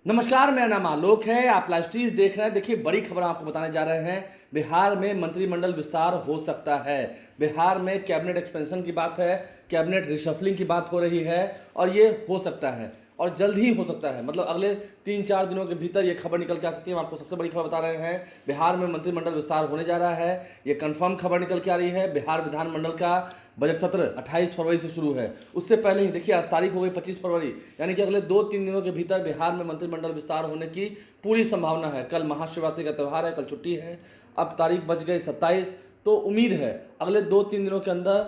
नमस्कार, मेरा नाम आलोक है। आप लाइव स्ट्रीज देख रहे हैं। देखिए, बड़ी खबर आपको बताने जा रहे हैं। बिहार में मंत्रिमंडल विस्तार हो सकता है। बिहार में कैबिनेट एक्सपेंशन की बात है, कैबिनेट रिशफलिंग की बात हो रही है और ये हो सकता है और जल्द ही हो सकता है। मतलब अगले 3-4 दिनों के भीतर ये खबर निकल के आ सकती है। हम आपको सबसे बड़ी खबर बता रहे हैं, बिहार में मंत्रिमंडल विस्तार होने जा रहा है। ये कंफर्म खबर निकल के आ रही है। बिहार विधानमंडल का बजट सत्र 28 फरवरी से शुरू है। उससे पहले ही देखिए, आज तारीख हो गई 25 फरवरी, यानी कि अगले 2-3 दिनों के भीतर बिहार में मंत्रिमंडल विस्तार होने की पूरी संभावना है। कल महाशिवरात्रि का त्यौहार है, कल छुट्टी है। अब तारीख बच गई 27, तो उम्मीद है अगले 2-3 दिनों के अंदर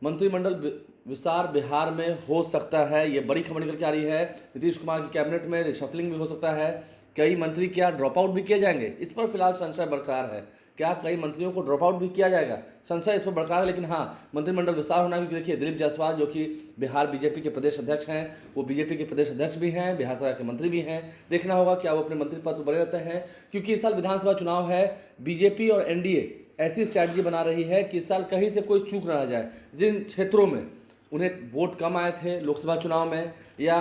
मंत्रिमंडल विस्तार बिहार में हो सकता है। ये बड़ी खबर निकल के आ रही है। नीतीश कुमार की कैबिनेट में रिशफलिंग भी हो सकता है। कई मंत्री क्या ड्रॉप आउट भी किए जाएंगे, इस पर फिलहाल संशय बरकरार है। क्या कई मंत्रियों को ड्रॉप आउट भी किया जाएगा, संशय इस पर बरकरार है। लेकिन हाँ, मंत्रिमंडल विस्तार होना, क्योंकि देखिए दिलीप जायसवाल जो कि बिहार बीजेपी के प्रदेश अध्यक्ष हैं, वो बीजेपी के प्रदेश अध्यक्ष भी हैं, बिहार सरकार के मंत्री भी हैं। देखना होगा क्या वो अपने मंत्री पद पर बने रहते हैं, क्योंकि इस साल विधानसभा चुनाव है। बीजेपी और एनडीए ऐसी स्ट्रैटेजी बना रही है कि इस साल कहीं से कोई चूक ना रह जाए। जिन क्षेत्रों में उन्हें वोट कम आए थे लोकसभा चुनाव में या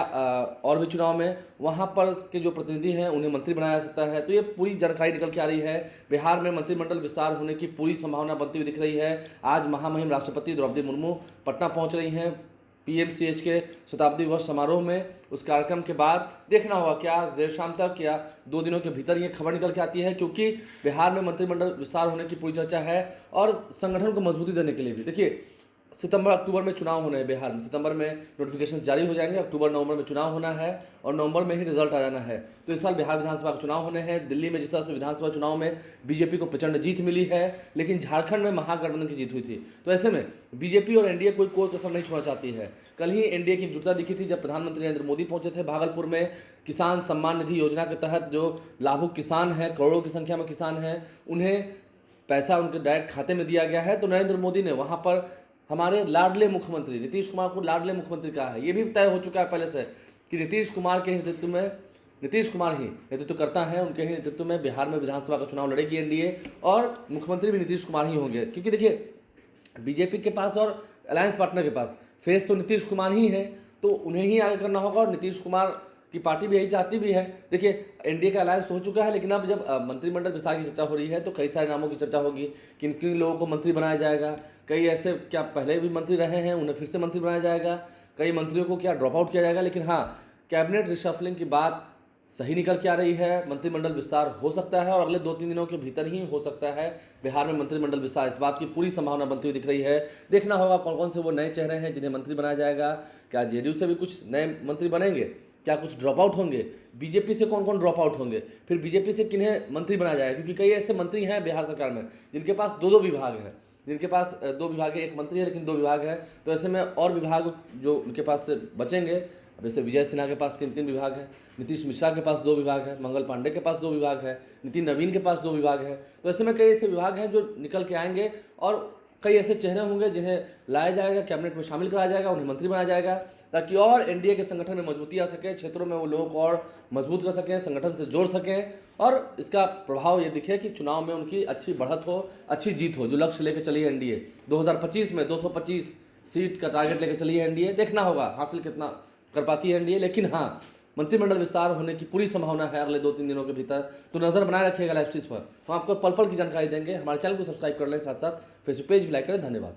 और भी चुनाव में, वहाँ पर के जो प्रतिनिधि हैं उन्हें मंत्री बनाया जा सकता है। तो ये पूरी जानकारी निकल के आ रही है। बिहार में मंत्रिमंडल विस्तार होने की पूरी संभावना बनती हुई दिख रही है। आज महामहिम राष्ट्रपति द्रौपदी मुर्मू पटना पहुँच रही हैं पीएमसीएच के शताब्दी वर्ष समारोह में। उस कार्यक्रम के बाद देखना होगा क्या आज देर शाम तक या 2 दिनों के भीतर ये खबर निकल के आती है, क्योंकि बिहार में मंत्रिमंडल विस्तार होने की पूरी चर्चा है और संगठन को मजबूती देने के लिए भी। देखिए, सितंबर अक्टूबर में चुनाव होने हैं बिहार में। सितंबर में नोटिफिकेशन जारी हो जाएंगे, अक्टूबर नवंबर में चुनाव होना है और नवंबर में ही रिजल्ट आ जाना है। तो इस साल बिहार विधानसभा के चुनाव होने हैं। दिल्ली में जिस तरह से विधानसभा चुनाव में बीजेपी को प्रचंड जीत मिली है, लेकिन झारखंड में महागठबंधन की जीत हुई थी। तो ऐसे में बीजेपी और एनडीए कोई कसर नहीं छोड़ना चाहती है। कल ही एनडीए की एकजुटता दिखी थी जब प्रधानमंत्री नरेंद्र मोदी पहुंचे थे भागलपुर में। किसान सम्मान निधि योजना के तहत जो लाभुक किसान हैं, करोड़ों की संख्या में किसान हैं, उन्हें पैसा उनके डायरेक्ट खाते में दिया गया है। तो नरेंद्र मोदी ने वहाँ पर हमारे लाडले मुख्यमंत्री नीतीश कुमार को लाडले मुख्यमंत्री कहा है। ये भी तय हो चुका है पहले से कि नीतीश कुमार के नेतृत्व में, नीतीश कुमार ही नेतृत्व करता है, उनके ही नेतृत्व में बिहार में विधानसभा का चुनाव लड़ेगी एनडीए और मुख्यमंत्री भी नीतीश कुमार ही होंगे। क्योंकि देखिए, बीजेपी के पास और अलायंस पार्टनर के पास फेस तो नीतीश कुमार ही है, तो उन्हें ही आगे करना होगा और नीतीश कुमार की पार्टी भी यही चाहती भी है। देखिए, एनडीए का अलायंस तो हो चुका है, लेकिन अब जब मंत्रिमंडल विस्तार की चर्चा हो रही है तो कई सारे नामों की चर्चा होगी। किन किन लोगों को मंत्री बनाया जाएगा, कई ऐसे क्या पहले भी मंत्री रहे हैं उन्हें फिर से मंत्री बनाया जाएगा, कई मंत्रियों को क्या ड्रॉप आउट किया जाएगा। लेकिन हाँ, कैबिनेट रिशफलिंग की बात सही निकल के आ रही है। मंत्रिमंडल विस्तार हो सकता है और अगले 2-3 दिनों के भीतर ही हो सकता है बिहार में मंत्रिमंडल विस्तार। इस बात की पूरी संभावना बनती हुई दिख रही है। देखना होगा कौन कौन से वो नए चेहरे हैं जिन्हें मंत्री बनाया जाएगा। क्या जेडीयू से भी कुछ नए मंत्री बनेंगे, क्या कुछ ड्रॉप आउट होंगे, बीजेपी से कौन कौन ड्रॉप आउट होंगे, फिर बीजेपी से किन्हें मंत्री बनाया जाएगा। क्योंकि कई ऐसे मंत्री हैं बिहार सरकार में जिनके पास 2-2 विभाग हैं, जिनके पास 2 विभाग है, एक मंत्री है लेकिन 2 विभाग है। तो ऐसे में और विभाग जो उनके पास से बचेंगे, जैसे विजय सिन्हा के पास 3-3 विभाग है, नीतीश मिश्रा के पास 2 विभाग है, मंगल पांडे के पास 2 विभाग है, नितिन नवीन के पास 2 विभाग है। तो ऐसे में कई ऐसे विभाग हैं जो निकल के आएंगे और कई ऐसे चेहरे होंगे जिन्हें लाया जाएगा, कैबिनेट में शामिल कराया जाएगा, उन्हें मंत्री बनाया जाएगा, ताकि और एनडीए के संगठन में मजबूती आ सके, क्षेत्रों में वो लोगों को और मजबूत कर सकें, संगठन से जोड़ सकें और इसका प्रभाव ये दिखे कि चुनाव में उनकी अच्छी बढ़त हो, अच्छी जीत हो। जो लक्ष्य लेकर चली है एनडीए 2025 में 225 सीट का टारगेट लेकर चली है एनडीए। देखना होगा हासिल कितना कर पाती है एनडीए। लेकिन हाँ, मंत्रिमंडल विस्तार होने की पूरी संभावना है अगले 2-3 दिनों के भीतर। तो नज़र बनाए रखिएगा लाइव स्ट्रीज पर। हम आपको पल पल की जानकारी देंगे। हमारे चैनल को सब्सक्राइब कर लें, साथ साथ फेसबुक पेज भी लाइक करें। धन्यवाद।